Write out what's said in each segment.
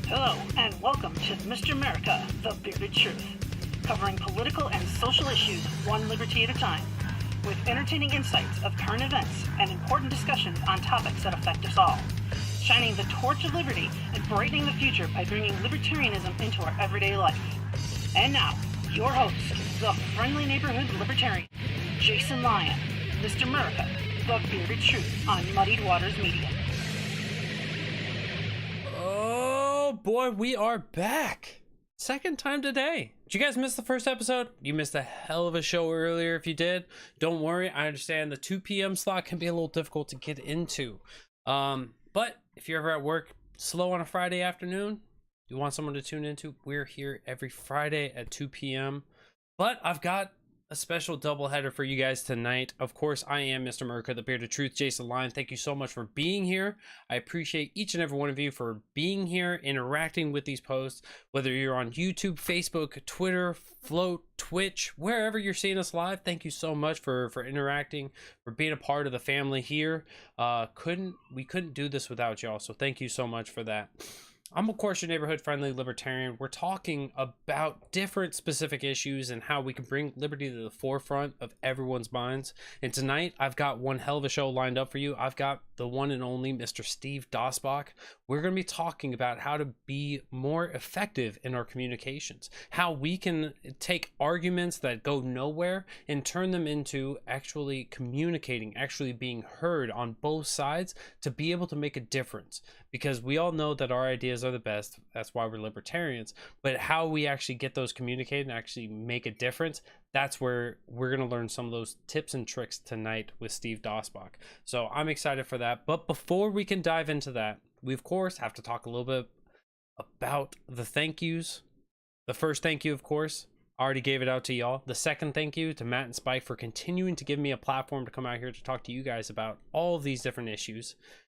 Hello, and welcome to Mr. America, the Bearded Truth, covering political and social issues one liberty at a time, with entertaining insights of current events and important discussions on topics that affect us all, shining the torch of liberty and brightening the future by bringing libertarianism into our everyday life. And now, your host, the friendly neighborhood libertarian, Jason Lyon, Mr. America, the Bearded Truth on Muddied Waters Media. Oh boy, we are back. Second time today. Did you guys miss the first episode? You missed a hell of a show earlier. If you did, don't worry. I understand the 2 p.m. slot can be a little difficult to get into. But if you're ever at work slow on a Friday afternoon, you want someone to tune into, we're here every Friday at 2 p.m. But I've got a special doubleheader for you guys tonight. Of course, I am Mr. America, the Bearded Truth, Jason Lyon. Thank you so much for being here. I appreciate each and every one of you for being here, interacting with these posts, whether you're on YouTube, Facebook, Twitter, Float, Twitch, wherever you're seeing us live. Thank you so much for interacting, for being a part of the family here. We couldn't do this without y'all, so thank you so much for that. I'm, of course, your neighborhood friendly libertarian. We're talking about different specific issues and how we can bring liberty to the forefront of everyone's minds. And tonight, I've got one hell of a show lined up for you. I've got the one and only Mr. Steve Dasbach. We're going to be talking about how to be more effective in our communications, how we can take arguments that go nowhere and turn them into actually communicating, actually being heard on both sides to be able to make a difference. Because we all know that our ideas are the best. That's why we're libertarians. But how we actually get those communicated and actually make a difference, that's where we're going to learn some of those tips and tricks tonight with Steve Dasbach. So I'm excited for that. But before we can dive into that, we of course have to talk a little bit about the thank yous. The first thank you, of course, I already gave it out to y'all. The second thank you to Matt and Spike for continuing to give me a platform to come out here to talk to you guys about all of these different issues.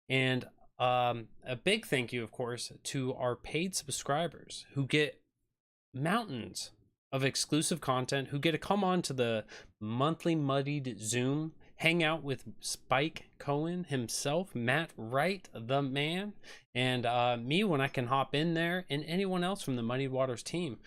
And a big thank you, of course, to our paid subscribers who get mountains of exclusive content, who get to come on to the monthly Muddied Zoom, hang out with Spike Cohen himself, Matt Wright, the man, and me when I can hop in there, and anyone else from the Muddied Waters team.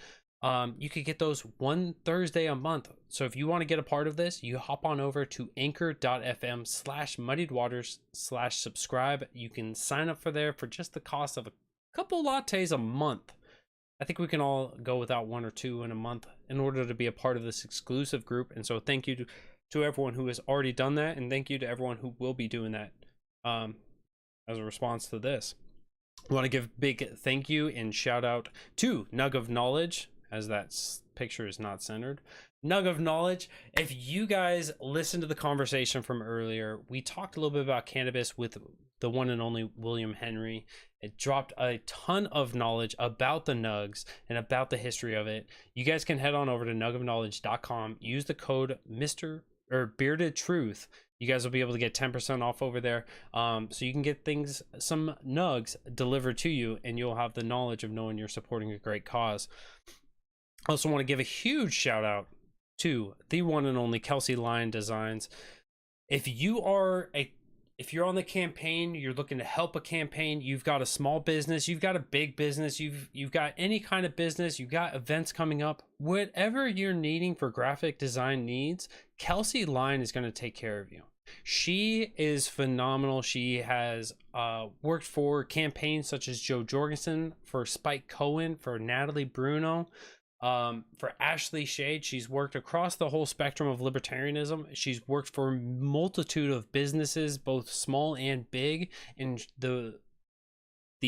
You could get those one Thursday a month. So if you want to get a part of this, you hop on over to anchor.fm/muddiedwaters/subscribe. You can sign up for there for just the cost of a couple lattes a month. I think we can all go without one or two in a month in order to be a part of this exclusive group. And so thank you to everyone who has already done that. And thank you to everyone who will be doing that as a response to this. I want to give a big thank you and shout out to Nug of Knowledge, as that picture is not centered. Nug of Knowledge. If you guys listened to the conversation from earlier, we talked a little bit about cannabis with the one and only William Henry. It dropped a ton of knowledge about the nugs and about the history of it. You guys can head on over to nugofknowledge.com, use the code Bearded Truth. You guys will be able to get 10% off over there. So you can get some nugs delivered to you, and you'll have the knowledge of knowing you're supporting a great cause. I also want to give a huge shout out to the one and only Kelsey Lyon Designs. If you're on the campaign, you're looking to help a campaign, you've got a small business, you've got a big business, you've got any kind of business, you've got events coming up, whatever you're needing for graphic design needs, Kelsey Lyon is going to take care of you. She is phenomenal. She has worked for campaigns such as Joe Jorgensen, for Spike Cohen, for Natalie Bruno, for Ashley Shade. She's worked across the whole spectrum of libertarianism. She's worked for a multitude of businesses, both small and big, and the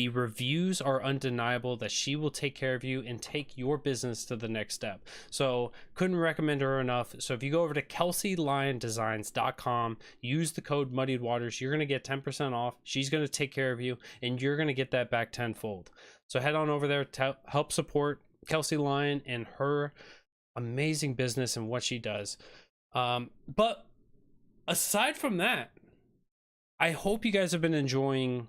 reviews are undeniable that she will take care of you and take your business to the next step. So couldn't recommend her enough. So if you go over to kelseylyondesigns.com, use the code Muddied Waters, you're going to get 10% off. She's going to take care of you, and you're going to get that back tenfold. So head on over there to help support Kelsey Lyon and her amazing business and what she does. But aside from that, I hope you guys have been enjoying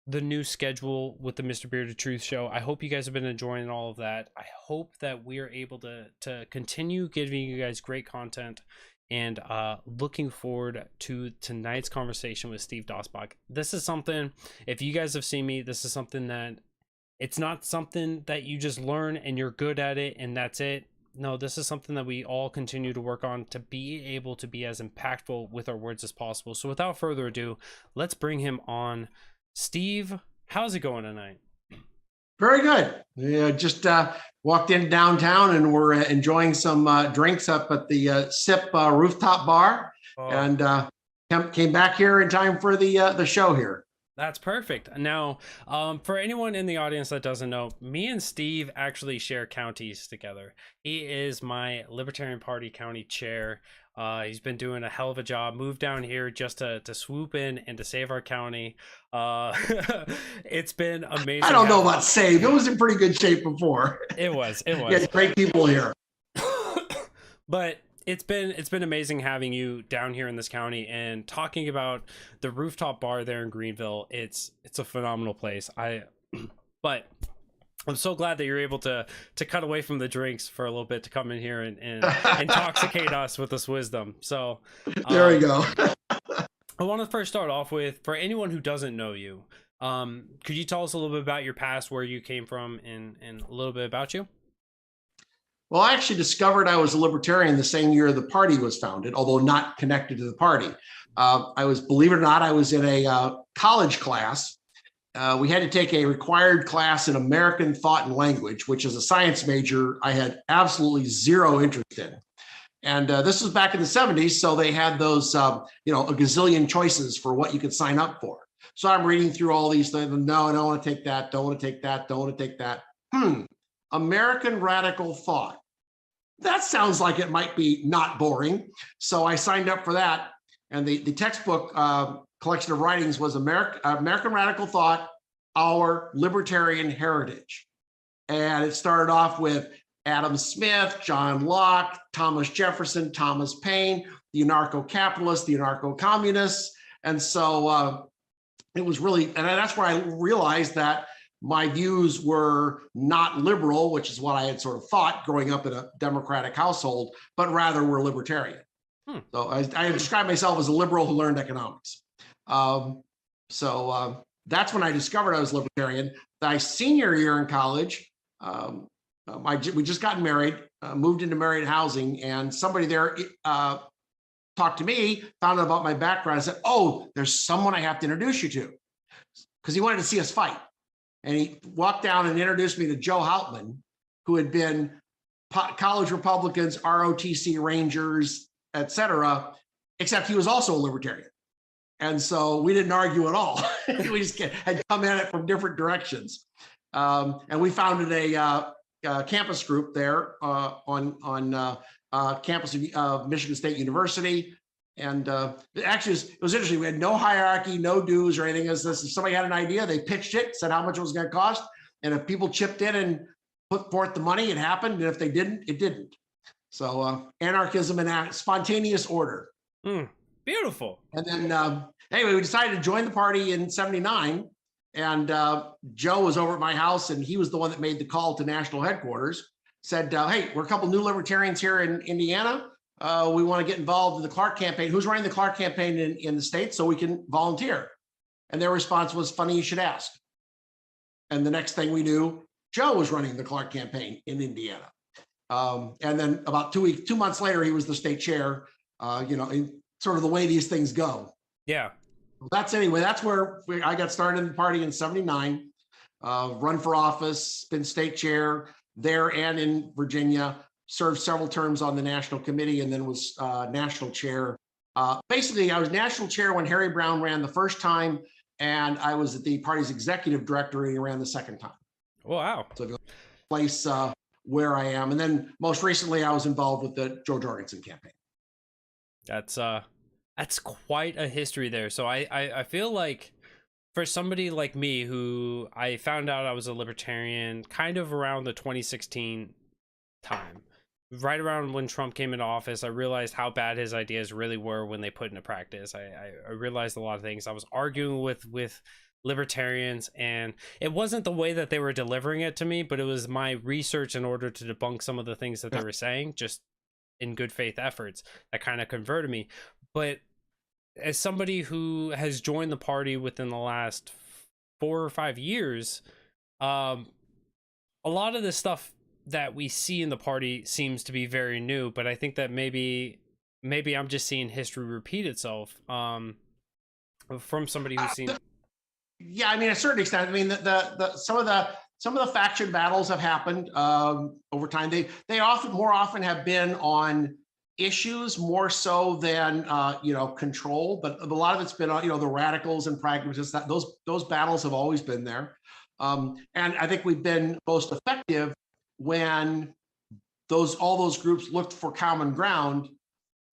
the new schedule with the Mr. Bearded Truth show. I hope you guys have been enjoying all of that. I hope that we are able to continue giving you guys great content, and looking forward to tonight's conversation with Steve Dasbach. This is something, if you guys have seen me, this is something that It's not something that you just learn and you're good at it and that's it. No, this is something that we all continue to work on to be able to be as impactful with our words as possible. So without further ado, let's bring him on. Steve, how's it going tonight? Very good. Just walked in downtown and we're enjoying some drinks up at the SIP rooftop bar, and came back here in time for the show here. That's perfect. Now, for anyone in the audience that doesn't know, me and Steve actually share counties together. He is my Libertarian Party county chair. He's been doing a hell of a job. Moved down here just to swoop in and to save our county. It's been amazing. I don't know about save. It was in pretty good shape before. It was. Yeah, great people here. But it's been amazing having you down here in this county and talking about the rooftop bar there in Greenville. It's a phenomenal place. But I'm so glad that you're able to cut away from the drinks for a little bit to come in here and intoxicate us with this wisdom. So there we go. I want to first start off with, for anyone who doesn't know you, could you tell us a little bit about your past, where you came from, and a little bit about you? Well, I actually discovered I was a libertarian the same year the party was founded, although not connected to the party. Believe it or not, I was in a college class. We had to take a required class in American Thought and Language, which is a science major I had absolutely zero interest in. And this was back in the 70s, so they had those, a gazillion choices for what you could sign up for. So I'm reading through all these things. No, I don't want to take that. Don't want to take that. Don't want to take that. American Radical Thought. That sounds like it might be not boring. So I signed up for that. And the textbook collection of writings was American Radical Thought, Our Libertarian Heritage. And it started off with Adam Smith, John Locke, Thomas Jefferson, Thomas Paine, the anarcho-capitalists, the anarcho-communists. And so it was really, and that's where I realized that my views were not liberal, which is what I had sort of thought growing up in a Democratic household, but rather were libertarian. So I describe myself as a liberal who learned economics. So that's when I discovered I was libertarian. My senior year in college, we just gotten married, moved into married housing, and somebody there talked to me, found out about my background, and said, "Oh, there's someone I have to introduce you to," because he wanted to see us fight. And he walked down and introduced me to Joe Hauptman, who had been college Republicans, ROTC Rangers, et cetera, except he was also a libertarian. And so we didn't argue at all. We just had come at it from different directions. And we founded a campus group there on campus of Michigan State University. And actually, it was interesting. We had no hierarchy, no dues or anything. If somebody had an idea, they pitched it, said how much it was going to cost. And if people chipped in and put forth the money, it happened. And if they didn't, it didn't. So anarchism and spontaneous order. Beautiful. And then anyway, we decided to join the party in '79. And Joe was over at my house, and he was the one that made the call to national headquarters. Said, hey, we're a couple new libertarians here in Indiana. We want to get involved in the Clark campaign. Who's running the Clark campaign in the state so we can volunteer? And their response was, funny you should ask. And the next thing we knew, Joe was running the Clark campaign in Indiana. And then about 2 months later, he was the state chair, in sort of the way these things go. Yeah. That's where I got started in the party in '79, run for office, been state chair there and in Virginia, served several terms on the national committee, and then was national chair. Basically, I was national chair when Harry Brown ran the first time, and I was the party's executive director when he ran the second time. Oh, wow. So the place where I am. And then most recently, I was involved with the Joe Jorgensen campaign. That's quite a history there. So I feel like for somebody like me, who I found out I was a libertarian kind of around the 2016 time, right around when Trump came into office, I realized how bad his ideas really were when they put into practice. I realized a lot of things. I was arguing with libertarians, and it wasn't the way that they were delivering it to me, but it was my research in order to debunk some of the things that they were saying, just in good faith efforts, that kind of converted me. But as somebody who has joined the party within the last 4 or 5 years, A lot of the stuff that we see in the party seems to be very new, but I think that maybe I'm just seeing history repeat itself. From somebody who's seen. Yeah, I mean, a certain extent. I mean, the some of the faction battles have happened over time. They more often have been on issues more so than control, but a lot of it's been on the radicals and pragmatists. That those battles have always been there, and I think we've been most effective when all those groups looked for common ground,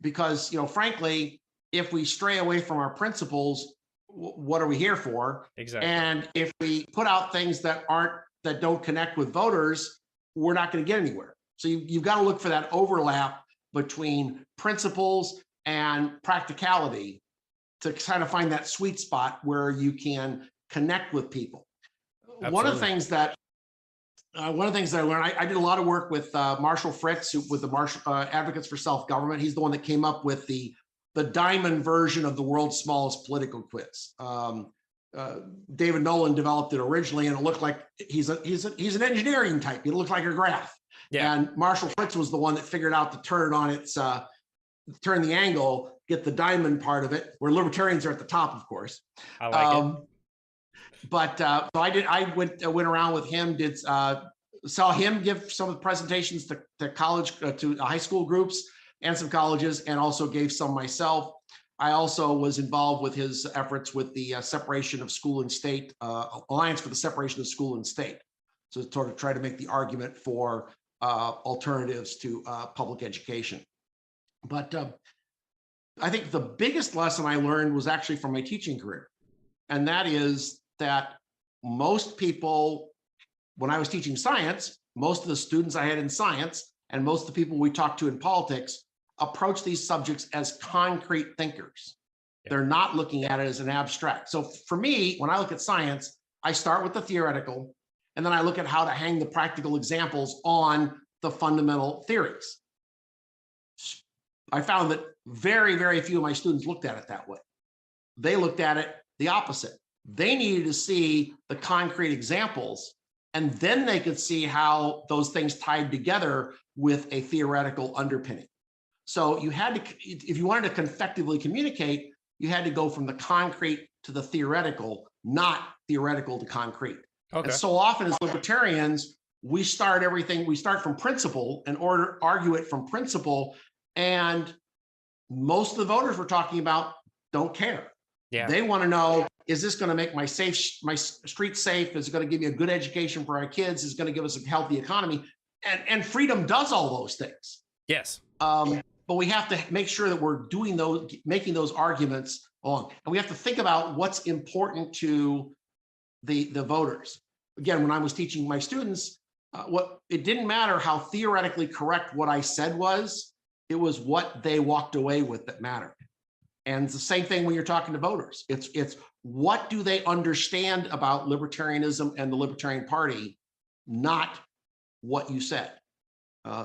because frankly, if we stray away from our principles, what are we here for? Exactly. And if we put out things that don't connect with voters, we're not going to get anywhere. So you've got to look for that overlap between principles and practicality to kind of find that sweet spot where you can connect with people. Absolutely. One of the things that I learned, I did a lot of work with Marshall Fritz, with the Advocates for Self-Government. He's the one that came up with the diamond version of the world's smallest political quiz. David Nolan developed it originally, and it looked like he's an engineering type. It looked like a graph. Yeah. And Marshall Fritz was the one that figured out to turn the angle, get the diamond part of it, where libertarians are at the top, of course. I like it. But so I went around with him, saw him give some of the presentations to college, to high school groups and some colleges, and also gave some myself. I also was involved with his efforts with the separation of school and state, Alliance for the Separation of School and State. So to sort of try to make the argument for alternatives to public education. But I think the biggest lesson I learned was actually from my teaching career. And that is that most people, when I was teaching science, most of the students I had in science and most of the people we talked to in politics approach these subjects as concrete thinkers. Yeah. They're not looking at it as an abstract. So for me, when I look at science, I start with the theoretical, and then I look at how to hang the practical examples on the fundamental theories. I found that very, very few of my students looked at it that way. They looked at it the opposite. They needed to see the concrete examples, and then they could see how those things tied together with a theoretical underpinning. So you had to, if you wanted to effectively communicate, you had to go from the concrete to the theoretical, not theoretical to concrete. Okay. And so often as libertarians, we start from principle and argue it from principle, and most of the voters we're talking about don't care. Yeah. They want to know, is this going to make my street safe? Is it going to give me a good education for our kids? Is it going to give us a healthy economy? And freedom does all those things. Yes. But we have to make sure that we're making those arguments along. And we have to think about what's important to the voters. Again, when I was teaching my students, it didn't matter how theoretically correct what I said was, it was what they walked away with that mattered. And it's the same thing when you're talking to voters. It's what do they understand about libertarianism and the Libertarian Party, not what you said.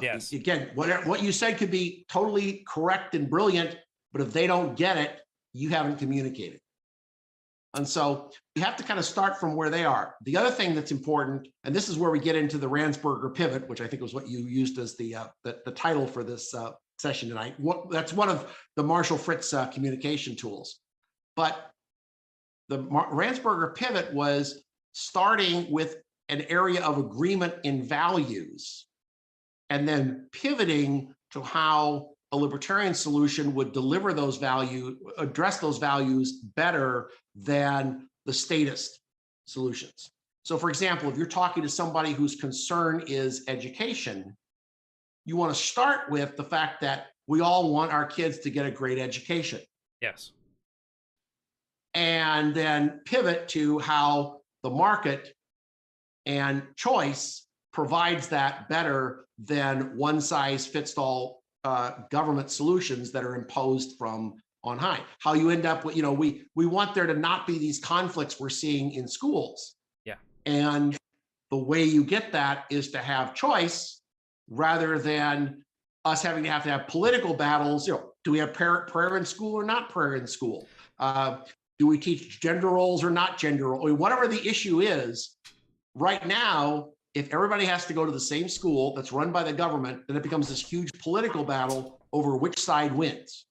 Yes. Again, what you said could be totally correct and brilliant, but if they don't get it, you haven't communicated. And so you have to kind of start from where they are. The other thing that's important, and this is where we get into the Ransberger Pivot, which I think was what you used as the title for this session tonight. That's one of the Marshall Fritz communication tools. But the Ransberger Pivot was starting with an area of agreement in values, and then pivoting to how a libertarian solution would deliver those values, address those values better than the statist solutions. So for example, if you're talking to somebody whose concern is education, you want to start with the fact that we all want our kids to get a great education. Yes. And then pivot to how the market and choice provides that better than one-size-fits-all government solutions that are imposed from on high. How you end up with, we want there to not be these conflicts we're seeing in schools. Yeah. And the way you get that is to have choice rather than us having to have political battles. Do we have prayer in school or not prayer in school? Do we teach gender roles or not gender roles? Whatever the issue is, Right now, if everybody has to go to the same school that's run by the government, then it becomes this huge political battle over which side wins.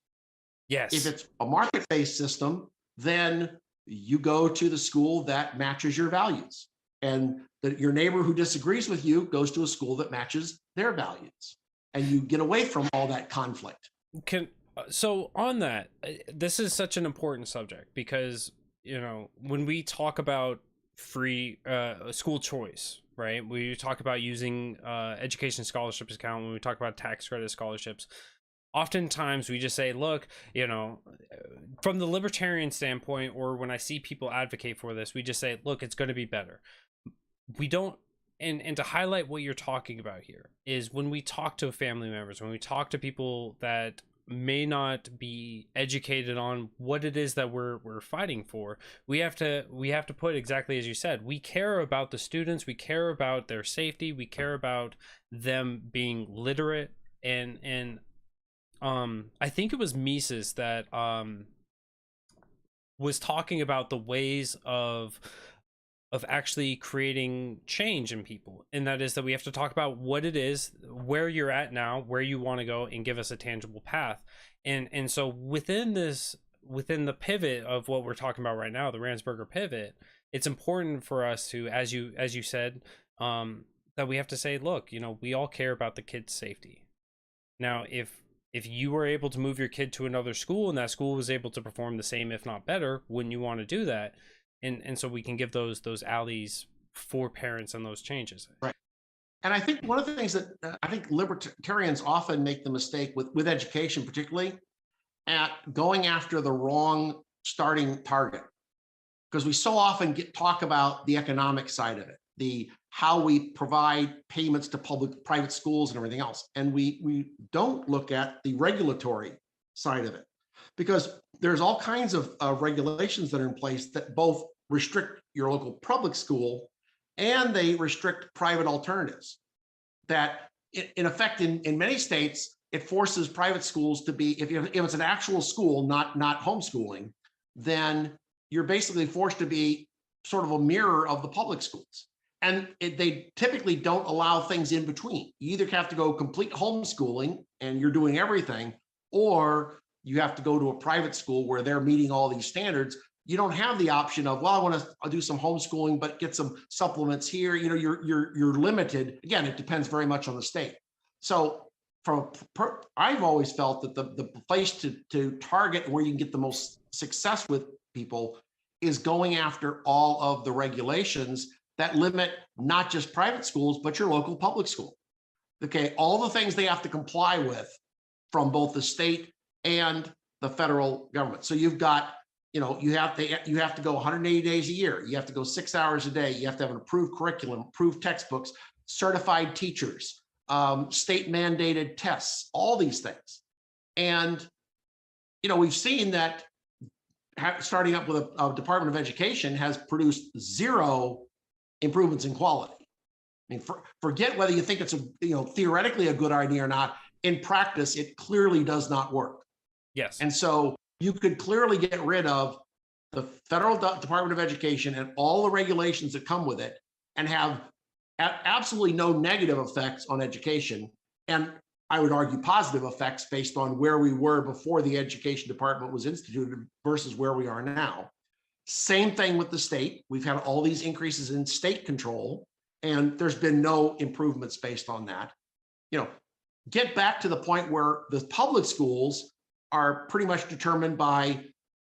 Yes. If it's a market-based system, then you go to the school that matches your values. And your neighbor who disagrees with you goes to a school that matches their values. And you get away from all that conflict. So on that, this is such an important subject because, when we talk about free school choice, right? We talk about using education scholarships account, when we talk about tax credit scholarships, oftentimes we just say, look, from the libertarian standpoint, or when I see people advocate for this, we just say, look, it's going to be better. We don't, and to highlight what you're talking about here is when we talk to family members, when we talk to people that may not be educated on what it is that we're fighting for, we have to put exactly as you said. We care about the students, we care about their safety, we care about them being literate, and I think it was Mises that was talking about the ways of actually creating change in people, and that is that we have to talk about what it is, where you're at now, where you want to go, and give us a tangible path. And so within the pivot of what we're talking about right now, the Ransberger pivot, it's important for us to, as you said, that we have to say, look, we all care about the kid's safety. Now, if you were able to move your kid to another school and that school was able to perform the same, if not better, wouldn't you want to do that? And so we can give those alleys for parents and those changes. Right. And I think one of the things that I think libertarians often make the mistake with education, particularly, at going after the wrong starting target. Because we so often talk about the economic side of it, how we provide payments to private schools and everything else. And we don't look at the regulatory side of it, because there's all kinds of regulations that are in place that both restrict your local public school and they restrict private alternatives. That in effect, in many states, it forces private schools to be, if it's an actual school, not homeschooling, then you're basically forced to be sort of a mirror of the public schools. And they typically don't allow things in between. You either have to go complete homeschooling and you're doing everything, or you have to go to a private school where they're meeting all these standards. You don't have the option of, well, I want to do some homeschooling, but get some supplements here. You're limited. Again, it depends very much on the state. So I've always felt that the place to target where you can get the most success with people is going after all of the regulations that limit not just private schools, but your local public school. Okay, all the things they have to comply with from both the state and the federal government. So you've got, you have to go 180 days a year. You have to go 6 hours a day. You have to have an approved curriculum, approved textbooks, certified teachers, state mandated tests, all these things. And, we've seen that starting up with a Department of Education has produced zero improvements in quality. I mean, forget whether you think it's theoretically a good idea or not. In practice, it clearly does not work. Yes. And so you could clearly get rid of the federal Department of Education and all the regulations that come with it and have absolutely no negative effects on education. And I would argue positive effects based on where we were before the education department was instituted versus where we are now. Same thing with the state. We've had all these increases in state control, and there's been no improvements based on that. Get back to the point where the public schools are pretty much determined by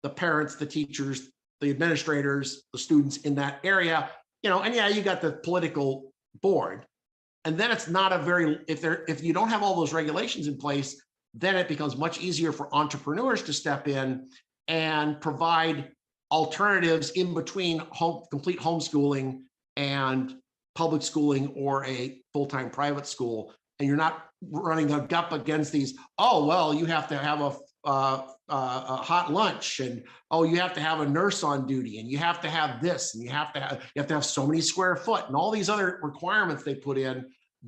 the parents, the teachers, the administrators, the students in that area, and yeah, you got the political board. And then it's not if you don't have all those regulations in place, then it becomes much easier for entrepreneurs to step in and provide alternatives in between complete homeschooling and public schooling or a full-time private school. And you're not running up against these, oh, well, you have to have a hot lunch, and you have to have a nurse on duty, and you have to have this, and you have to have so many square foot, and all these other requirements they put in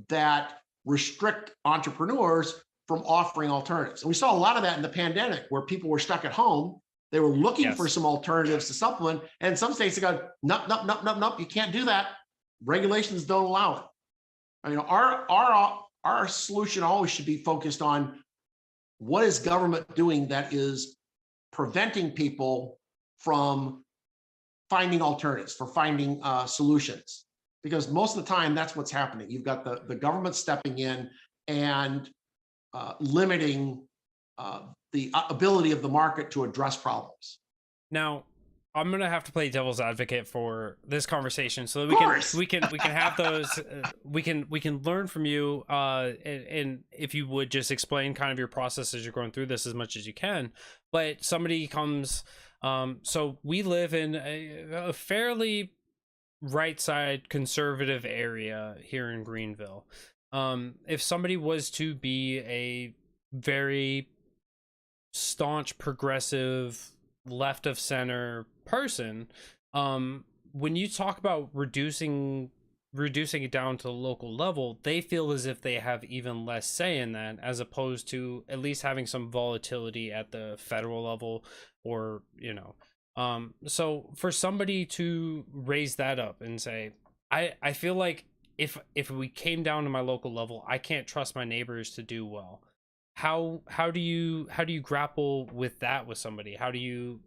that restrict entrepreneurs from offering alternatives. And we saw a lot of that in the pandemic, where people were stuck at home. They were looking for some alternatives to supplement, and some states have gone, nope, you can't do that. regulations don't allow it. I mean, our solution always should be focused on what is government doing that is preventing people from finding alternatives, for finding solutions. Because most of the time, that's what's happening. You've got the government stepping in and limiting the ability of the market to address problems. Now, I'm gonna have to play devil's advocate for this conversation, so that we can have those. We can learn from you, and if you would just explain kind of your process as you're going through this as much as you can. But somebody comes, so we live in a fairly right side conservative area here in Greenville. If somebody was to be a very staunch progressive left of center person, when you talk about reducing it down to the local level, they feel as if they have even less say in that, as opposed to at least having some volatility at the federal level, or so for somebody to raise that up and say, I feel like if we came down to my local level, I can't trust my neighbors to do well. How do you grapple with that with somebody? How do you?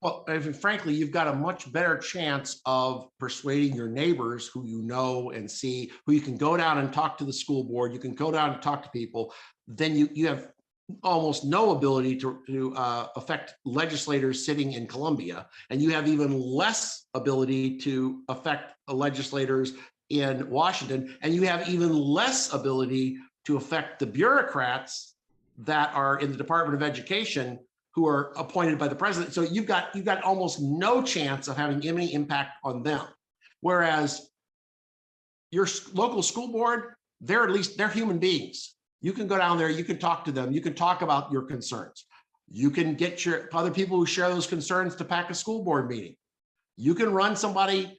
Well, frankly, you've got a much better chance of persuading your neighbors who you know and see, who you can go down and talk to the school board, you can go down and talk to people. Then you have almost no ability to affect legislators sitting in Columbia, and you have even less ability to affect legislators in Washington, and you have even less ability to affect the bureaucrats that are in the Department of Education who are appointed by the president. So you've got almost no chance of having any impact on them. Whereas your local school board, they're human beings. You can go down there, you can talk to them, you can talk about your concerns. You can get your other people who share those concerns to pack a school board meeting. You can run somebody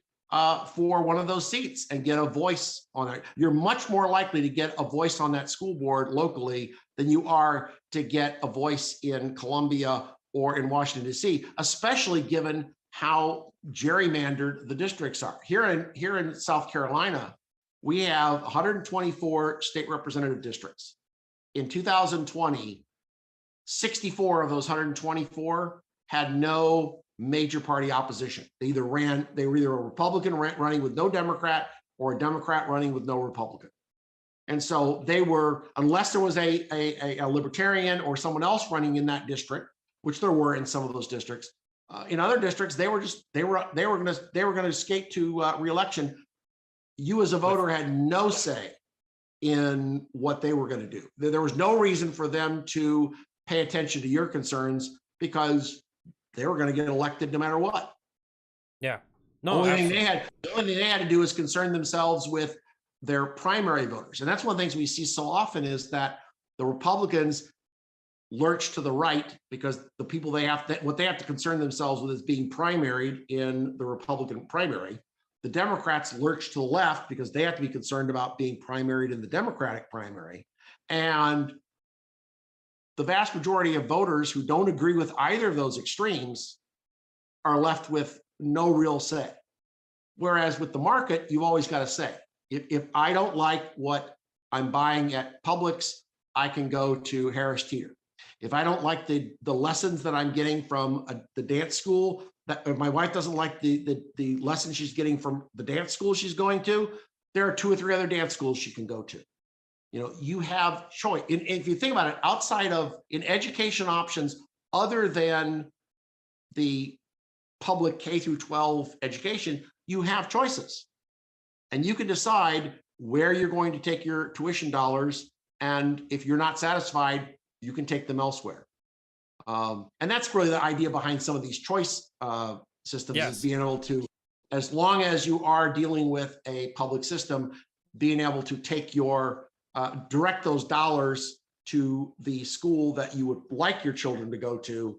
for one of those seats and get a voice on it. You're much more likely to get a voice on that school board locally than you are to get a voice in Columbia or in Washington, D.C., especially given how gerrymandered the districts are. Here in South Carolina, we have 124 state representative districts. In 2020, 64 of those 124 had no major party opposition. They were either a Republican running with no Democrat, or a Democrat running with no Republican. And so they were, unless there was a libertarian or someone else running in that district, which there were in some of those districts. In other districts, they were going to escape to re-election. You as a voter had no say in what they were going to do. There was no reason for them to pay attention to your concerns, because they were going to get elected no matter what. Yeah. No, the only thing they had to do is concern themselves with their primary voters. And that's one of the things we see so often, is that the Republicans lurch to the right because the people what they have to concern themselves with is being primaried in the Republican primary. The Democrats lurch to the left because they have to be concerned about being primaried in the Democratic primary. And the vast majority of voters who don't agree with either of those extremes are left with no real say. Whereas with the market, you've always got a say. If I don't like what I'm buying at Publix, I can go to Harris Teeter. If I don't like the lessons that I'm getting from the dance school, that if my wife doesn't like the lessons she's getting from the dance school she's going to, there are 2 or 3 other dance schools she can go to. You have choice. And if you think about it, outside of in education options, other than the public K through 12 education, you have choices. And you can decide where you're going to take your tuition dollars. And if you're not satisfied, you can take them elsewhere. And that's really the idea behind some of these choice systems, Yes. Is being able to, as long as you are dealing with a public system, being able to take your, direct those dollars to the school that you would like your children to go to,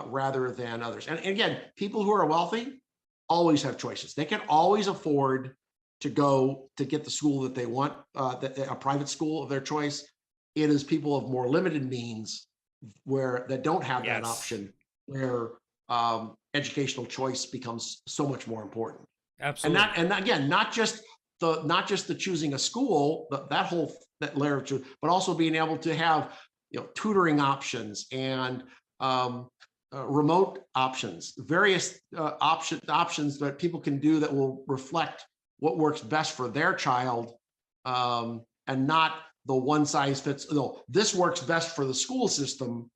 rather than others. And again, people who are wealthy always have choices. They can always afford to go to get the school that they want, a private school of their choice. It is people of more limited means that don't have that option, where educational choice becomes so much more important. Absolutely. And again, not just the choosing a school, that layer of truth, but also being able to have, tutoring options and remote options, various options that people can do that will reflect what works best for their child, and not the one size fits. No, this works best for the school system.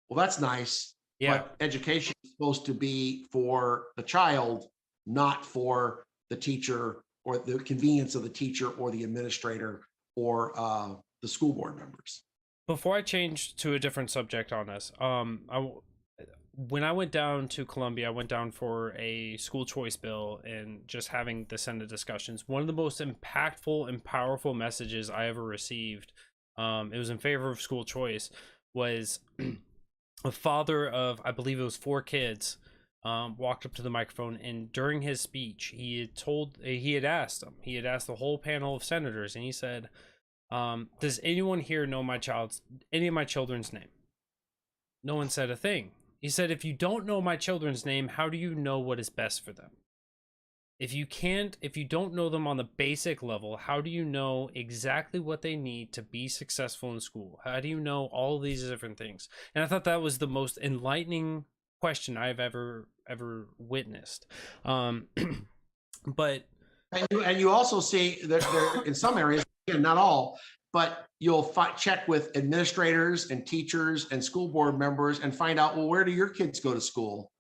Well, that's nice, Yeah. but education is supposed to be for the child, not for the teacher or the convenience of the teacher or the administrator or the school board members. Before I change to a different subject on this, when I went down to Columbia, I went down for a school choice bill and just having the Senate discussions. One of the most impactful and powerful messages I ever received, it was in favor of school choice, was a father of, I believe it was 4 kids, walked up to the microphone, and during his speech, he had asked the whole panel of senators, and he said, does anyone here know any of my children's name? No one said a thing. He said, if you don't know my children's name, how do you know what is best for them? If you don't know them on the basic level, how do you know exactly what they need to be successful in school? How do you know all these different things? And I thought that was the most enlightening question I've ever witnessed. But and you also see that there in some areas, again, not all, but you'll check with administrators and teachers and school board members and find out, well, where do your kids go to school?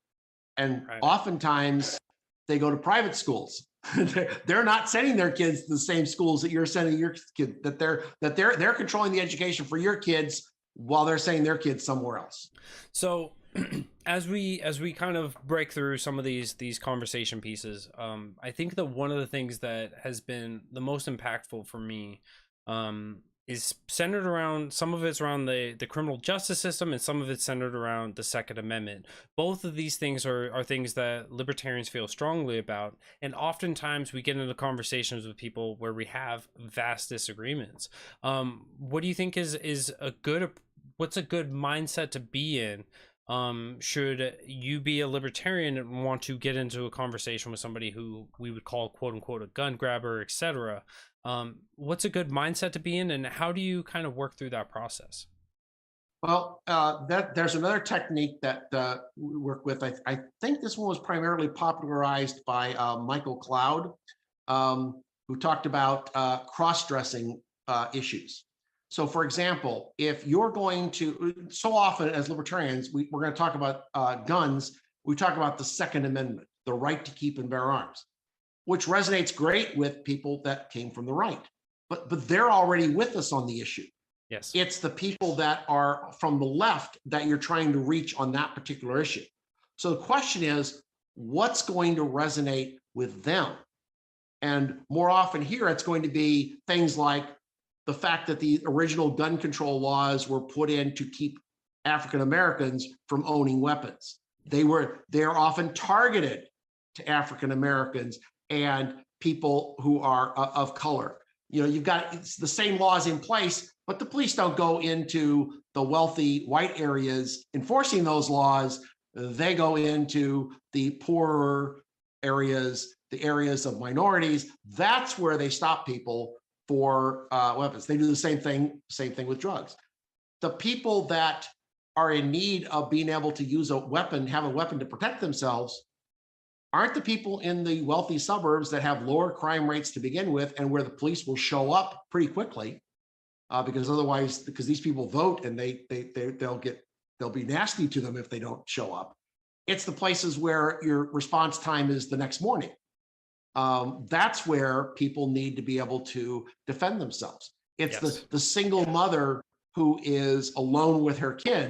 And right. Oftentimes they go to private schools. They're not sending their kids to the same schools that you're sending your kid, that they're controlling the education for your kids while they're sending their kids somewhere else. So as we kind of break through some of these conversation pieces, I think that one of the things that has been the most impactful for me is centered around, some of it's around the criminal justice system, and some of it's centered around the Second Amendment. Both of these things are things that libertarians feel strongly about, and oftentimes we get into conversations with people where we have vast disagreements. What do you think is what's a good mindset to be in? Should you be a libertarian and want to get into a conversation with somebody who we would call quote unquote a gun grabber, etc.? What's a good mindset to be in, and how do you kind of work through that process? Well, there's another technique that we work with. I think this one was primarily popularized by Michael Cloud, who talked about cross-dressing issues. So, for example, if you're going to, so often as libertarians, we're going to talk about guns. We talk about the Second Amendment, the right to keep and bear arms, which resonates great with people that came from the right. But they're already with us on the issue. Yes. It's the people that are from the left that you're trying to reach on that particular issue. So the question is, what's going to resonate with them? And more often here, it's going to be things like the fact that the original gun control laws were put in to keep African Americans from owning weapons. They're often targeted to African Americans and people who are of color. You've got the same laws in place, but the police don't go into the wealthy white areas enforcing those laws. They go into the poorer areas, the areas of minorities. That's where they stop people for weapons. They do the same thing with drugs. The people that are in need of being able to use a weapon, have a weapon to protect themselves, aren't the people in the wealthy suburbs that have lower crime rates to begin with, and where the police will show up pretty quickly, because these people vote and they'll be nasty to them if they don't show up. It's the places where your response time is the next morning. That's where people need to be able to defend themselves. It's Yes. the single mother who is alone with her kid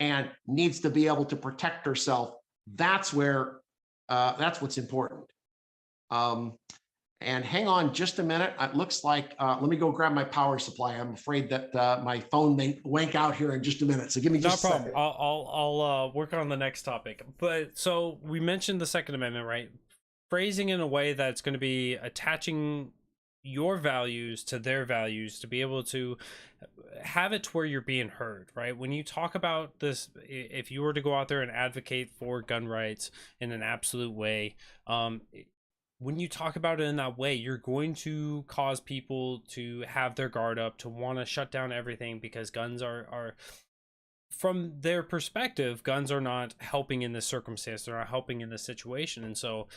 and needs to be able to protect herself. That's what's important. And hang on just a minute. It looks like, let me go grab my power supply. I'm afraid that my phone may wank out here in just a minute. So give me just a second. I'll work on the next topic. But so we mentioned the Second Amendment, right? Phrasing in a way that's going to be attaching your values to their values to be able to have it to where you're being heard, right? When you talk about this, if you were to go out there and advocate for gun rights in an absolute way, when you talk about it in that way, you're going to cause people to have their guard up, to want to shut down everything, because guns are from their perspective, guns are not helping in this circumstance. They're not helping in this situation. And so,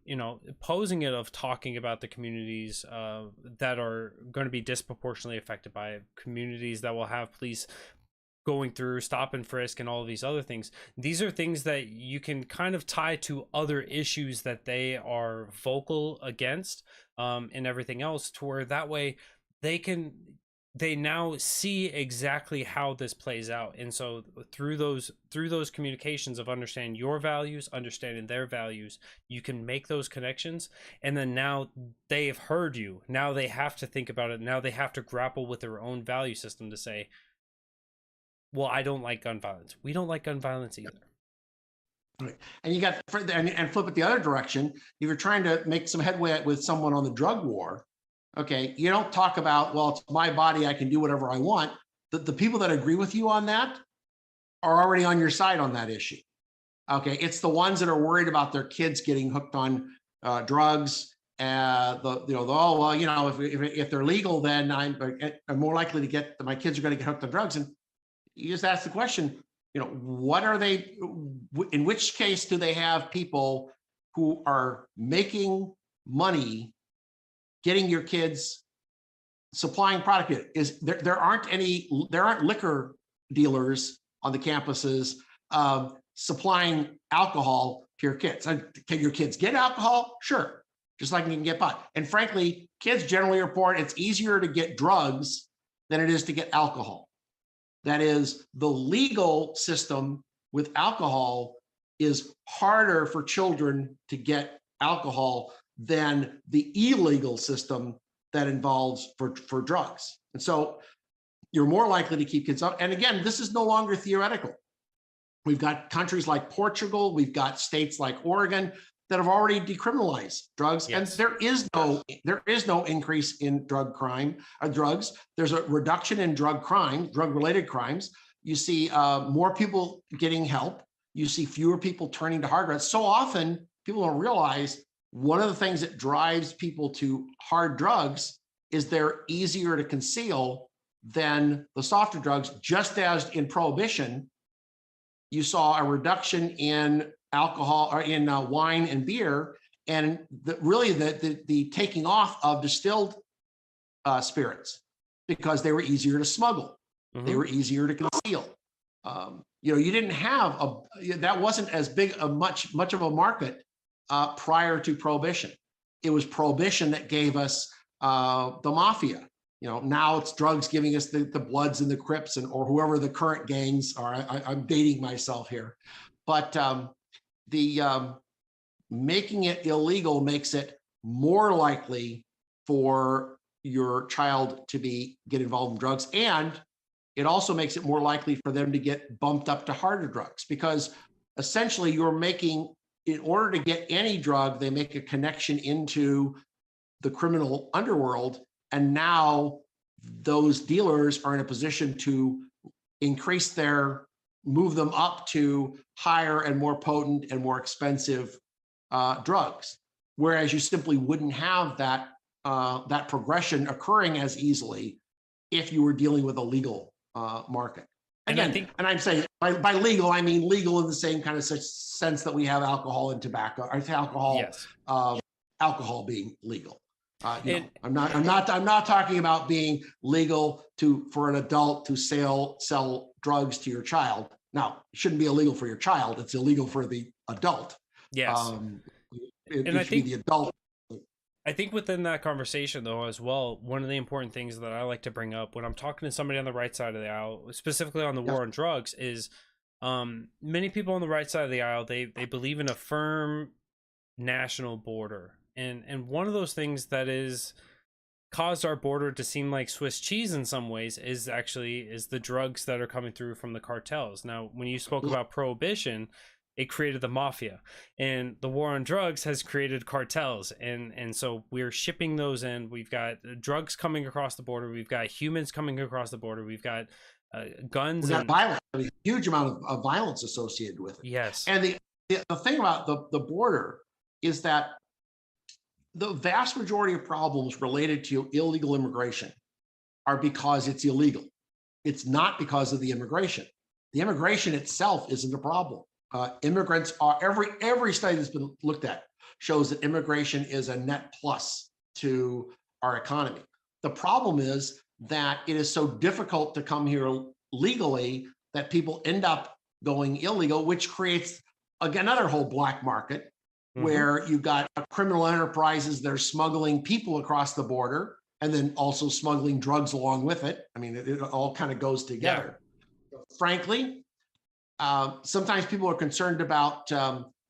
you know, posing it of talking about the communities that are going to be disproportionately affected by it, communities that will have police going through stop and frisk and all of these other things. These are things that you can kind of tie to other issues that they are vocal against, and everything else, to where that way they now see exactly how this plays out. And so through those communications of understanding your values, understanding their values, you can make those connections. And then now they've heard you. Now they have to think about it. Now they have to grapple with their own value system to say, well, I don't like gun violence. We don't like gun violence either. Right. And you got, and flip it the other direction. If you're trying to make some headway with someone on the drug war, okay, you don't talk about, well, it's my body, I can do whatever I want. The people that agree with you on that are already on your side on that issue. Okay, it's the ones that are worried about their kids getting hooked on drugs. Oh, well, you know, if they're legal, then I'm more likely to get, my kids are going to get hooked on drugs. And you just ask the question, you know, what are they, in which case do they have people who are making money getting your kids, supplying product? There aren't liquor dealers on the campuses supplying alcohol to your kids. Can your kids get alcohol? Sure, just like you can get pot. And frankly, kids generally report it's easier to get drugs than it is to get alcohol. That is, the legal system with alcohol is harder for children to get alcohol than the illegal system that involves for drugs. And so you're more likely to keep kids up. And again, this is no longer theoretical. We've got countries like Portugal, we've got states like Oregon that have already decriminalized drugs. Yes. And there is no increase in drugs. There's a reduction in drug-related crimes. You see more people getting help. You see fewer people turning to hard drugs. So often people don't realize one of the things that drives people to hard drugs is they're easier to conceal than the softer drugs. Just as in Prohibition, you saw a reduction in alcohol or in wine and beer, and the taking off of distilled spirits, because they were easier to smuggle. Mm-hmm. They were easier to conceal. You know, you didn't have that wasn't as big much of a market prior to Prohibition. It was Prohibition that gave us the mafia. You know, now it's drugs giving us the Bloods and the Crips or whoever the current gangs are. I'm dating myself here, but making it illegal makes it more likely for your child to get involved in drugs, and it also makes it more likely for them to get bumped up to harder drugs, because essentially you're making, in order to get any drug, they make a connection into the criminal underworld. And now those dealers are in a position to move them up to higher and more potent and more expensive drugs. Whereas you simply wouldn't have that progression occurring as easily if you were dealing with a legal market. Again, and I'm saying by legal, I mean legal in the same kind of sense that we have alcohol and tobacco, or alcohol, yes. Alcohol being legal. I'm not talking about being legal for an adult to sell drugs to your child. Now, it shouldn't be illegal for your child. It's illegal for the adult. Yes. It should be the adult. I think within that conversation, though, as well, one of the important things that I like to bring up when I'm talking to somebody on the right side of the aisle, specifically on the war on drugs, is many people on the right side of the aisle, they believe in a firm national border. And one of those things that is caused our border to seem like Swiss cheese in some ways is the drugs that are coming through from the cartels. Now, when you spoke about Prohibition, it created the mafia, and the war on drugs has created cartels. And so we're shipping those in. We've got drugs coming across the border. We've got humans coming across the border. We've got guns. We've got violence, a huge amount of violence associated with it. Yes. And the thing about the border is that The vast majority of problems related to illegal immigration are because it's illegal. It's not because of the immigration. The immigration itself isn't a problem. Immigrants are every study that's been looked at shows that immigration is a net plus to our economy. The problem is that it is so difficult to come here legally that people end up going illegal, which creates again another whole black market where you've got criminal enterprises that are smuggling people across the border and then also smuggling drugs along with it. I mean, it all kind of goes together. Yeah. Frankly, sometimes people are concerned about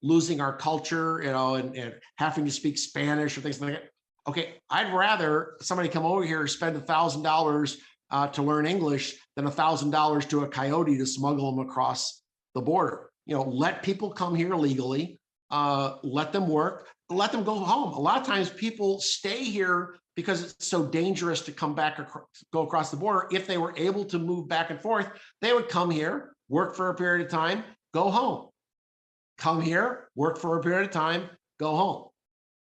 losing our culture, and having to speak Spanish or things like that. Okay, I'd rather somebody come over here and spend $1,000 to learn English than $1,000 to a coyote to smuggle them across the border. Let people come here legally. Let them work, let them go home. A lot of times people stay here because it's so dangerous to come back, go across the border. If they were able to move back and forth, they would come here, work for a period of time, go home. Come here, work for a period of time, go home.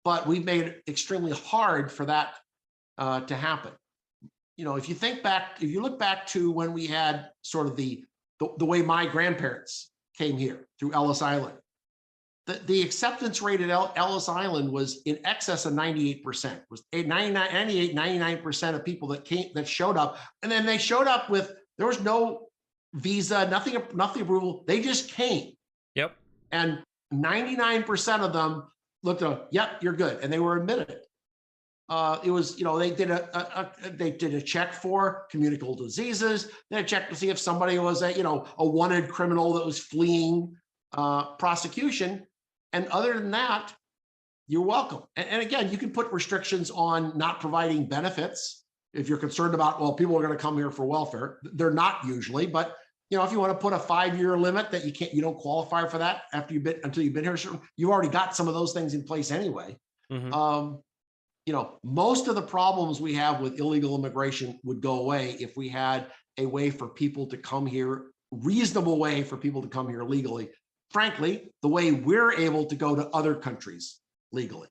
But we've made it extremely hard for that to happen. If you look back to when we had sort of the way my grandparents came here through Ellis Island, the acceptance rate at Ellis Island was in excess of 98%. Was 99% of people that showed up, and then they showed up with, there was no visa, nothing approval. They just came. Yep. And 99% of them looked at, yep, you're good, and they were admitted. It was, they did a check for communicable diseases. They checked to see if somebody was a wanted criminal that was fleeing prosecution. And other than that, you're welcome. And again, you can put restrictions on not providing benefits if you're concerned about, well, people are going to come here for welfare. They're not usually, but if you want to put a 5-year limit that you don't qualify for that until you've been here, you already got some of those things in place anyway. Most of the problems we have with illegal immigration would go away if we had a way for people to come here, reasonable way for people to come here legally. Frankly, the way we're able to go to other countries legally.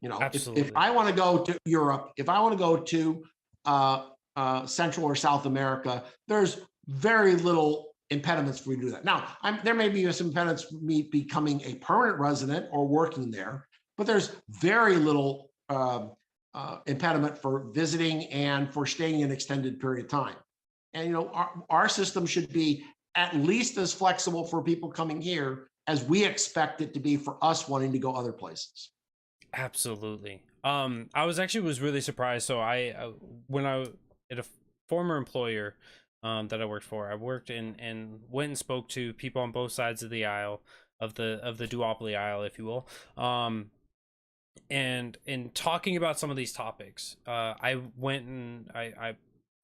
If I want to go to Europe, if I want to go to Central or South America, there's very little impediments for me to do that. Now, there may be some impediments for me becoming a permanent resident or working there, but there's very little impediment for visiting and for staying an extended period of time. And our system should be at least as flexible for people coming here as we expect it to be for us wanting to go other places. Absolutely. I was really surprised. So when I at a former employer that I worked for, I worked and went and spoke to people on both sides of the aisle, of the duopoly aisle, if you will. And in talking about some of these topics, I went and I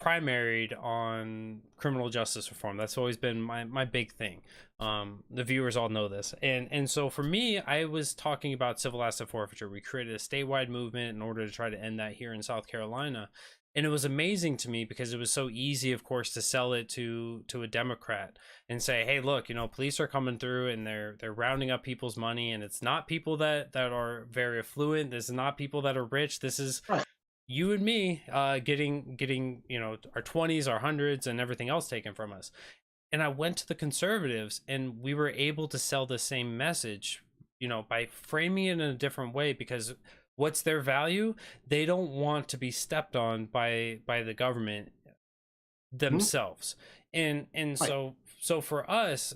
primaried on criminal justice reform. That's always been my big thing. The viewers all know this. And so for me, I was talking about civil asset forfeiture. We created a statewide movement in order to try to end that here in South Carolina. And it was amazing to me because it was so easy, of course, to sell it to a Democrat and say, hey, look, police are coming through and they're rounding up people's money, and it's not people that are very affluent. This is not people that are rich. This is right. You and me getting our 20s, our hundreds, and everything else taken from us. And I went to the conservatives, and we were able to sell the same message, by framing it in a different way, because what's their value? They don't want to be stepped on by the government themselves. And right. So for us,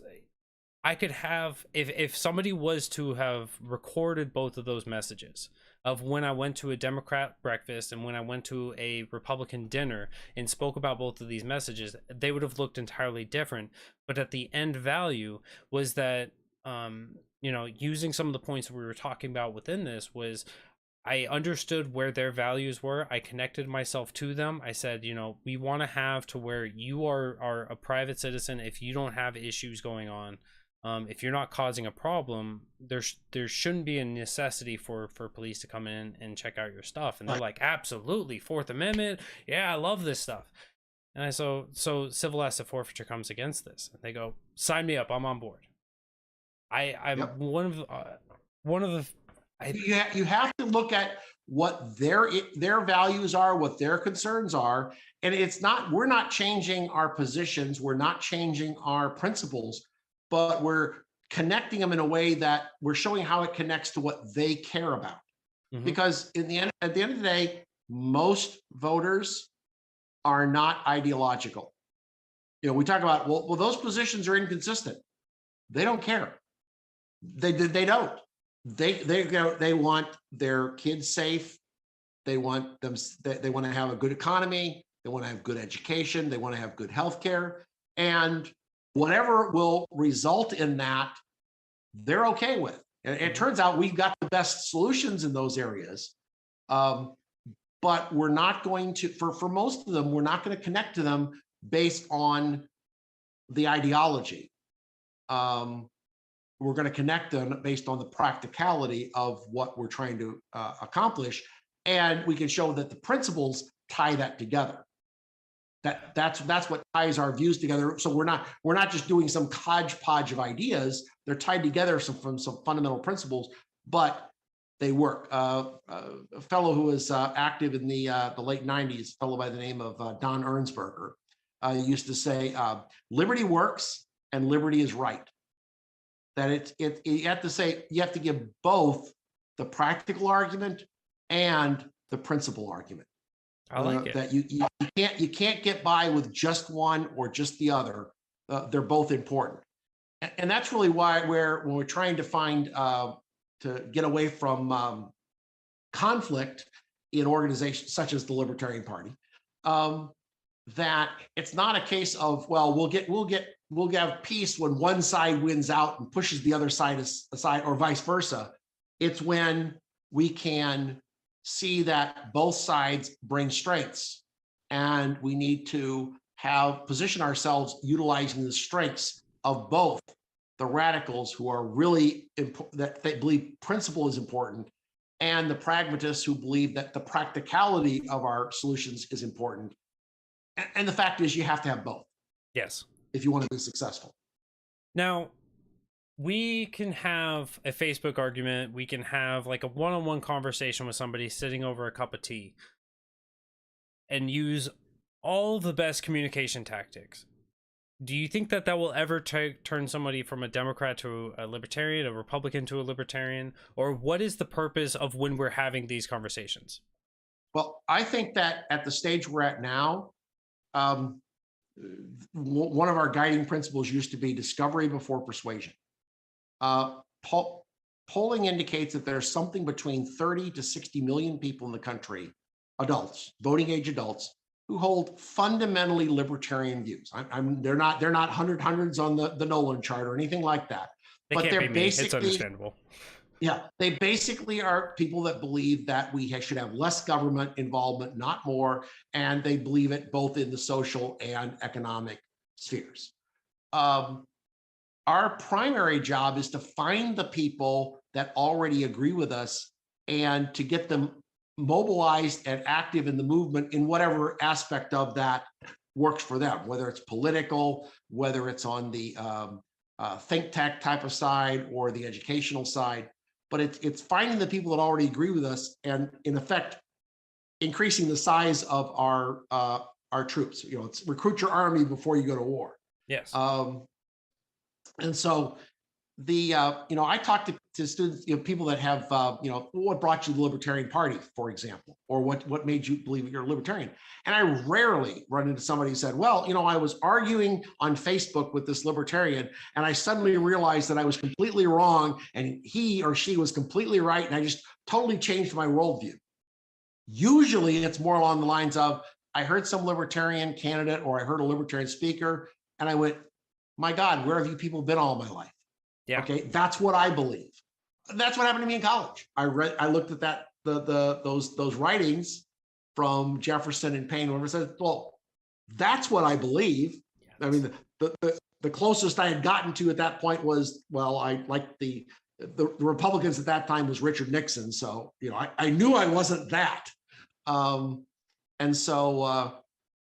I could have, if somebody was to have recorded both of those messages of when I went to a Democrat breakfast and when I went to a Republican dinner and spoke about both of these messages, they would have looked entirely different. But at the end value was that, using some of the points we were talking about within this was, I understood where their values were. I connected myself to them. I said, we want to have to where you are a private citizen. If you don't have issues going on, if you're not causing a problem, there shouldn't be a necessity for police to come in and check out your stuff. And they're like, absolutely, Fourth Amendment. Yeah, I love this stuff. And so civil asset forfeiture comes against this. And they go, sign me up. I'm on board. I'm one of the You have to look at what their values are, what their concerns are. And we're not changing our positions. We're not changing our principles, but we're connecting them in a way that we're showing how it connects to what they care about. Mhm. Because at the end of the day, most voters are not ideological. We talk about, well, those positions are inconsistent. They don't care. They don't. They want their kids safe. They want they want to have a good economy. They want to have good education. They want to have good health care. And whatever will result in that, they're okay with. And it turns out we've got the best solutions in those areas. But we're not going to, for most of them, we're not going to connect to them based on the ideology. We're going to connect them based on the practicality of what we're trying to accomplish. And we can show that the principles tie that together. That's what ties our views together. So we're not just doing some hodgepodge of ideas. They're tied together from some fundamental principles, but they work. A fellow who was active in the late 90s, a fellow by the name of Don Ransberger, used to say, liberty works and liberty is right. That you have to give both the practical argument and the principle argument. I like it. That you can't get by with just one or just the other. They're both important, and that's really why when we're trying to find to get away from conflict in organizations such as the Libertarian Party, that it's not a case of, well, we'll have peace when one side wins out and pushes the other side aside, or vice versa. It's when we can see that both sides bring strengths, and we need to position ourselves utilizing the strengths of both the radicals who are really that they believe principle is important, and the pragmatists who believe that the practicality of our solutions is important. And the fact is, you have to have both. Yes. If you want to be successful. Now, we can have a Facebook argument. We can have like a one-on-one conversation with somebody sitting over a cup of tea and use all the best communication tactics. Do you think that will ever turn somebody from a Democrat to a Libertarian, a Republican to a Libertarian? Or what is the purpose of when we're having these conversations? Well, I think that at the stage we're at now, one of our guiding principles used to be discovery before persuasion. Polling indicates that there's something between 30 to 60 million people in the country, adults, voting age adults, who hold fundamentally libertarian views. They're not hundreds on the Nolan chart or anything like that. But they're basically, it's understandable. Yeah, they basically are people that believe that we should have less government involvement, not more, and they believe it both in the social and economic spheres. Our primary job is to find the people that already agree with us and to get them mobilized and active in the movement in whatever aspect of that works for them, whether it's political, whether it's on the think tank type of side or the educational side. But it's finding the people that already agree with us and, in effect, increasing the size of our troops. It's recruit your army before you go to war. Yes. And so I talk to students, people that have, what brought you to the Libertarian Party, for example, or what made you believe you're a Libertarian? And I rarely run into somebody who said, well, I was arguing on Facebook with this Libertarian, and I suddenly realized that I was completely wrong, and he or she was completely right, and I just totally changed my worldview. Usually it's more along the lines of, I heard some Libertarian candidate, or I heard a Libertarian speaker, and I went, my God, where have you people been all my life? Yeah. Okay, that's what I believe. That's what happened to me in college. I looked at those writings from Jefferson and Paine, and said, well, that's what I believe. Yes. I mean, the closest I had gotten to at that point was, well, I liked the Republicans at that time was Richard Nixon. So, I knew I wasn't that. And so,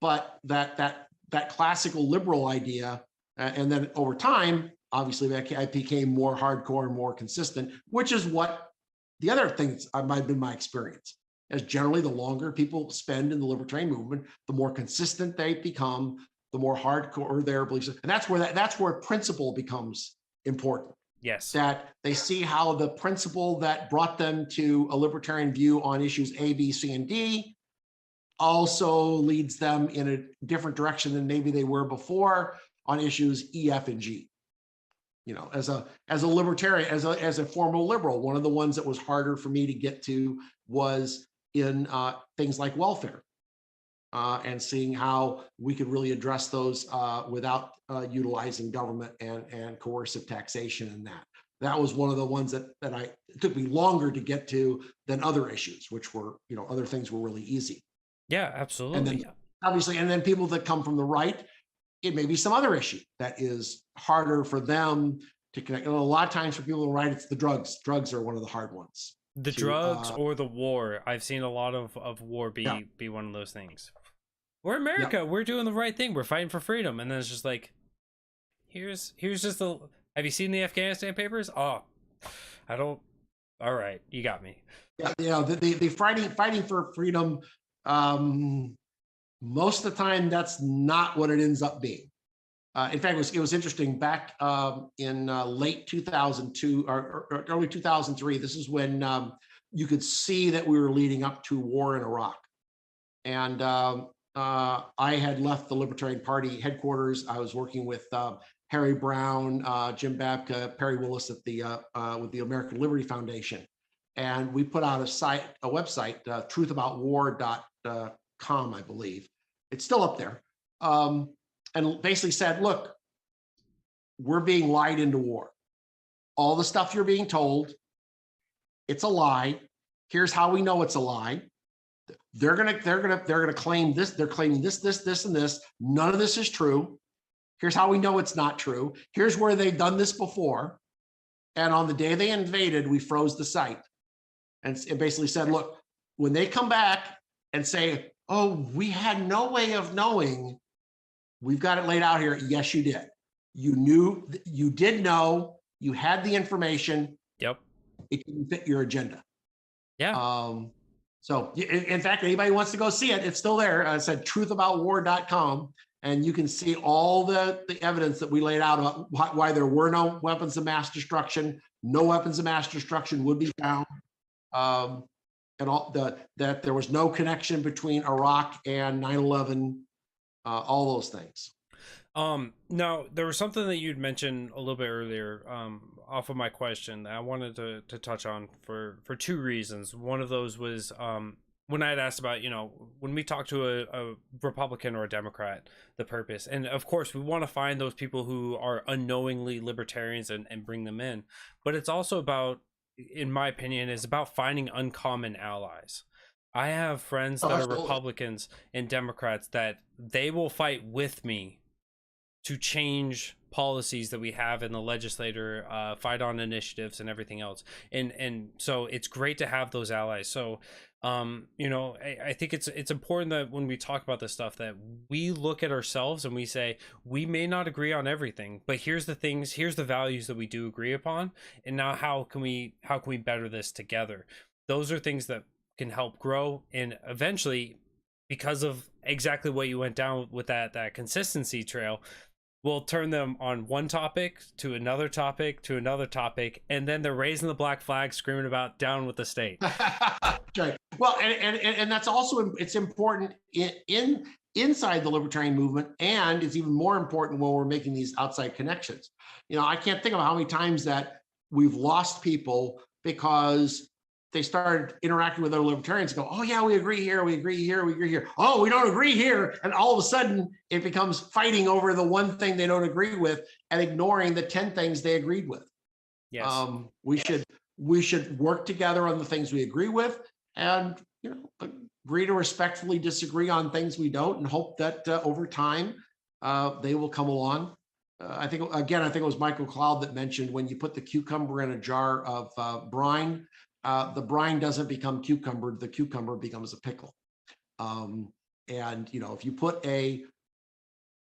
but that classical liberal idea, and then over time, obviously, I became more hardcore and more consistent, which is what the other thing that's might have been my experience is generally the longer people spend in the libertarian movement, the more consistent they become, the more hardcore their beliefs. And that's where principle becomes important. Yes. That they see how the principle that brought them to a libertarian view on issues A, B, C, and D also leads them in a different direction than maybe they were before on issues E, F, and G. As a libertarian, as a formal liberal, one of the ones that was harder for me to get to was in things like welfare, and seeing how we could really address those without utilizing government and coercive taxation. And that was one of the ones that it took me longer to get to than other issues, which were, other things were really easy. Yeah, absolutely. And then obviously, and then people that come from the right, it may be some other issue that is harder for them to connect. A lot of times for people on the right, it's the drugs. Drugs are one of the hard ones. The drugs or the war. I've seen a lot of war be one of those things. We're America. We're doing the right thing. We're fighting for freedom. And then it's just like, here's just the, have you seen the Afghanistan papers? Oh, I don't. All right. You got me. Yeah. The fighting for freedom. Most of the time, that's not what it ends up being. In fact, it was interesting back in late 2002 or early 2003. This is when you could see that we were leading up to war in Iraq. And I had left the Libertarian Party headquarters. I was working with Harry Brown, Jim Babka, Perry Willis at with the American Liberty Foundation. And we put out a website, truthaboutwar.com, I believe. It's still up there. And basically said, look, we're being lied into war. All the stuff you're being told, it's a lie. Here's how we know it's a lie. They're gonna claim this. They're claiming this, and this. None of this is true. Here's how we know it's not true. Here's where they've done this before. And on the day they invaded, we froze the site. And it basically said, look, when they come back and say, oh, we had no way of knowing, we've got it laid out here. Yes, you did. You knew, you did know, you had the information. Yep. It didn't fit your agenda. Yeah. So in fact, anybody wants to go see it, it's still there. I said truthaboutwar.com, and you can see all the evidence that we laid out about why there were no weapons of mass destruction. No weapons of mass destruction would be found. And that there was no connection between Iraq and 9/11. All those things. Now there was something that you'd mentioned a little bit earlier, off of my question that I wanted to touch on for two reasons. One of those was when I had asked about, when we talk to a Republican or a Democrat, the purpose, and of course we want to find those people who are unknowingly libertarians and bring them in, but it's also about, in my opinion, is about finding uncommon allies. I have friends that are Republicans and Democrats that they will fight with me to change policies that we have in the legislature, fight on initiatives and everything else. And so it's great to have those allies. So, I think it's important that when we talk about this stuff, that we look at ourselves and we say, we may not agree on everything, but here's the things, here's the values that we do agree upon. And now how can we better this together? Those are things that can help grow, and eventually, because of exactly what you went down with that consistency trail, we'll turn them on one topic to another topic to another topic, and then they're raising the black flag, screaming about down with the state. Right. Well, and that's also, it's important inside the libertarian movement, and it's even more important when we're making these outside connections. I can't think of how many times that we've lost people because they started interacting with other libertarians and go, oh yeah, we agree here, we agree here, we agree here. Oh, we don't agree here. And all of a sudden it becomes fighting over the one thing they don't agree with and ignoring the 10 things they agreed with. Yes. We should work together on the things we agree with, and agree to respectfully disagree on things we don't, and hope that over time they will come along. I think it was Michael Cloud that mentioned, when you put the cucumber in a jar of brine, the brine doesn't become cucumber, the cucumber becomes a pickle. And if you put a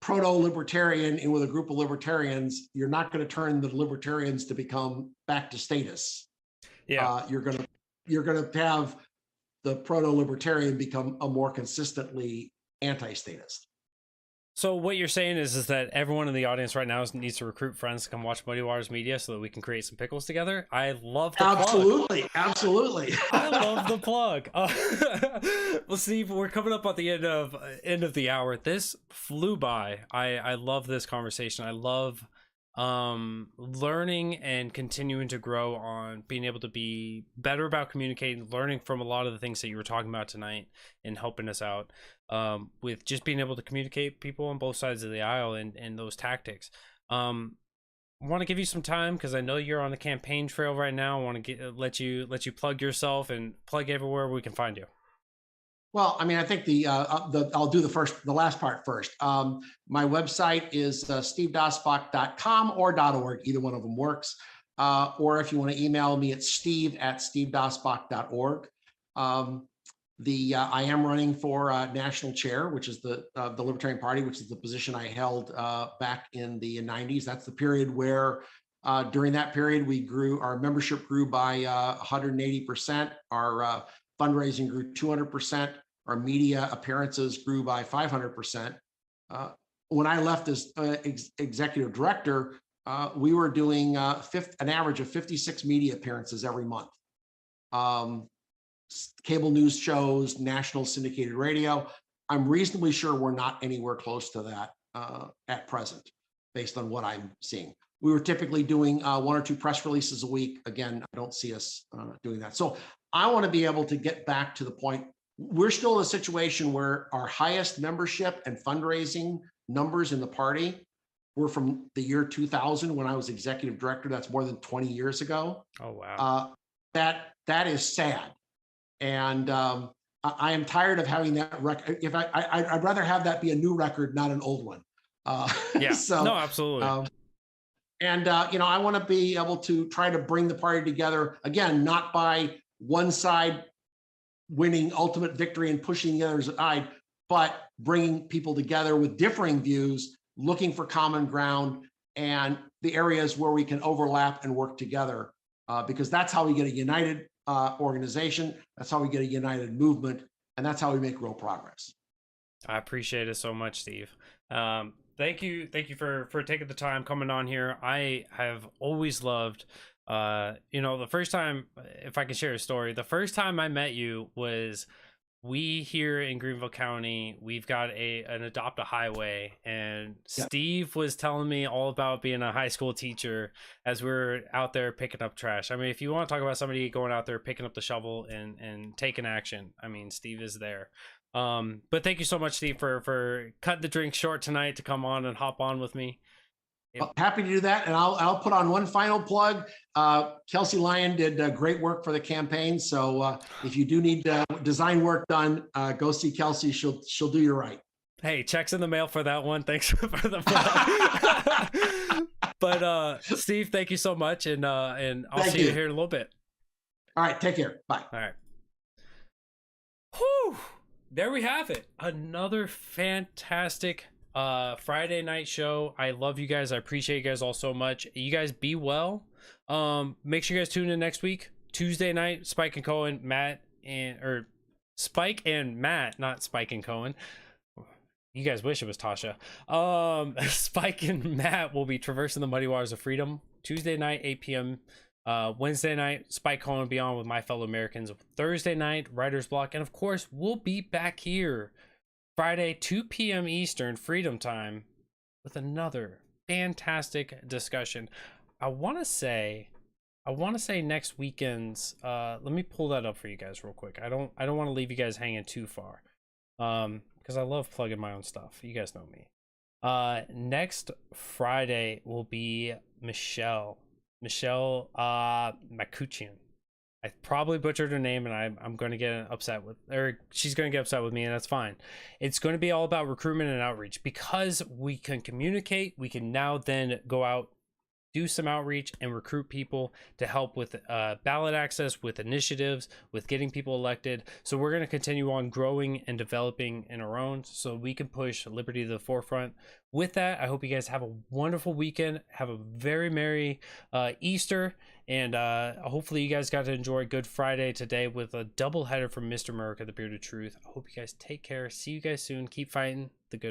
proto-libertarian in with a group of libertarians, you're not going to turn the libertarians to become back to status. Yeah. You're gonna have the proto-libertarian become a more consistently anti-statist. So what you're saying is that everyone in the audience right now needs to recruit friends to come watch Muddy Waters Media so that we can create some pickles together. I love the Absolutely, plug. Absolutely. I love the plug. Well, Steve, we're coming up at the end of the hour. This flew by. I love this conversation. I love learning and continuing to grow on being able to be better about communicating, learning from a lot of the things that you were talking about tonight and helping us out with just being able to communicate people on both sides of the aisle and those tactics. I want to give you some time because I know you're on the campaign trail right now. I want to let you plug yourself and plug everywhere we can find you. Well, I mean, I think I'll do the last part first. My website is stevedasbach.com or .org. Either one of them works. Or if you want to email me, it's steve@stevedasbach.org. I am running for national chair, which is the Libertarian Party, which is the position I held back in the 90s. That's the period where during that period our membership grew by 180%. Our fundraising grew 200%. Our media appearances grew by 500%. When I left as executive director, we were doing an average of 56 media appearances every month. Cable news shows, national syndicated radio. I'm reasonably sure we're not anywhere close to that at present, based on what I'm seeing. We were typically doing 1 or 2 press releases a week. Again, I don't see us doing that. So I want to be able to get back to the point. We're still in a situation where our highest membership and fundraising numbers in the party were from the year 2000 when I was executive director. That's more than 20 years ago. Oh, wow. That is sad. And I am tired of having that record. I'd rather have that be a new record, not an old one. Yeah, so, no, absolutely. I want to be able to try to bring the party together, again, not by one side winning ultimate victory and pushing the other side, but bringing people together with differing views, looking for common ground and the areas where we can overlap and work together, because that's how we get a united organization. That's how we get a united movement. And that's how we make real progress. I appreciate it so much, Steve. Thank you for taking the time coming on here. I have always loved the first time, if I can share a story, the first time I met you was we here in Greenville County, we've got an Adopt a Highway, and Yep. Steve was telling me all about being a high school teacher as we're out there picking up trash. I mean, if you want to talk about somebody going out there picking up the shovel and taking action, I mean, Steve is there. But thank you so much, Steve, for cutting the drink short tonight to come on and hop on with me. Well, happy to do that. And I'll put on one final plug. Kelsey Lyon did great work for the campaign. So if you do need design work done, go see Kelsey. She'll do you right. Hey, checks in the mail for that one. Thanks for the plug. But Steve, thank you so much. And I'll see you here in a little bit. All right. Take care. Bye. All right. Whew. There we have it. Another fantastic Friday night show. I love you guys. I appreciate you guys all so much. You guys be well. Make sure you guys tune in next week. Tuesday night, Spike and Cohen, Spike and Matt, not Spike and Cohen. You guys wish it was Tasha. Spike and Matt will be traversing the muddy waters of freedom. Tuesday night, 8 p.m. Wednesday night, Spike Cohen will be on with My Fellow Americans. Thursday night, Writer's Block. And of course, we'll be back here Friday, 2 p.m. Eastern, Freedom Time, with another fantastic discussion. I want to say next weekend's. Let me pull that up for you guys real quick. I don't want to leave you guys hanging too far, because I love plugging my own stuff. You guys know me. Next Friday will be Michelle Makuchian. I probably butchered her name, and I'm going to get upset with, or she's going to get upset with me, and that's fine. It's going to be all about recruitment and outreach, because we can communicate. We can now then go out do some outreach and recruit people to help with ballot access, with initiatives, with getting people elected. So we're going to continue on growing and developing in our own so we can push liberty to the forefront. With that, I hope you guys have a wonderful weekend. Have a very merry Easter. And hopefully you guys got to enjoy Good Friday today with a double header from Mr. America, the Bearded Truth. I hope you guys take care. See you guys soon. Keep fighting the good fight.